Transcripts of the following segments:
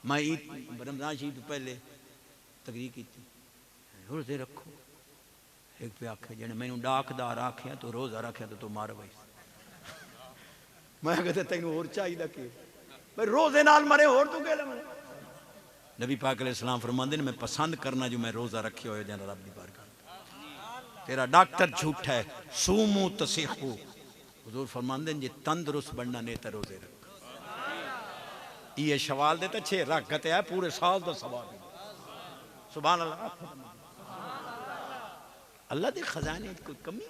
میں عید رمضان شریف تو پہلے تقریر کی تھی روزے رکھو ایک پہ آکھے جنے میں نے ڈاکدار آکھیا تو روزہ رکھیا تو مار بھائی میں کہتے تینوں اور چاہیے کہ بھائی روزے نال مرے اور تو کہلے مرے نبی پاک علیہ السلام فرماندے نے میں پسند کرنا جو میں روزہ رکھے ہوئے جانا رب دی بارگاہ تیرا ڈاکٹر جھوٹا ہے سومو تصیحو حضور فرماندے نے جی تندرست بننا نیتا روزے رکھ یہ شوال دیتا 6 رکھتے ہیں پورے سال دا ثواب سبحان اللہ اللہ دے خزانے کوئی کمی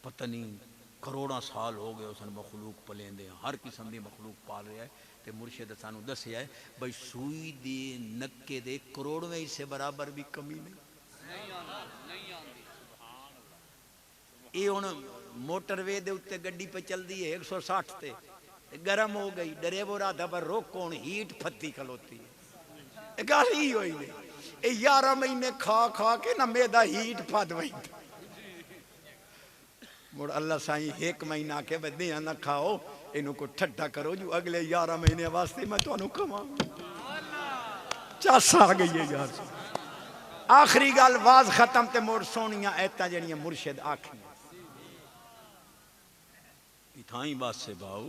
پتہ نہیں کروڑا سال ہو گئے اس نے مخلوق پلیں دے ہر قسم دی مخلوق پال رہا ہے تے مرشد سانو دسیا ہے بھئی سوئی دے نکے دے کروڑویں سے برابر بھی کمی نہیں یہ ہن موٹر وے دے اتے گڈی پہ چل دی ہے 160 تے گرم ہو گئی ڈرائیور آدھا پر روکون ہیٹ پھتی کھلوتی ہے گل ہی ہوئی نہیں 11 مہینے کھا کھا کے نہ میدا ہیٹ پھت وئی مڑ اللہ سائیں 1 مہینہ کے بدیاں نہ کھاؤ انہوں کو ٹھٹا کرو جو اگلے 11 مہینے واسطے میں تو انہوں کھاؤں چاس آ گئی ہے یار آخری گال واز ختم تے موڑ سونیاں ایتا جنیاں مرشد آکھیں تھائیں بات سے باؤ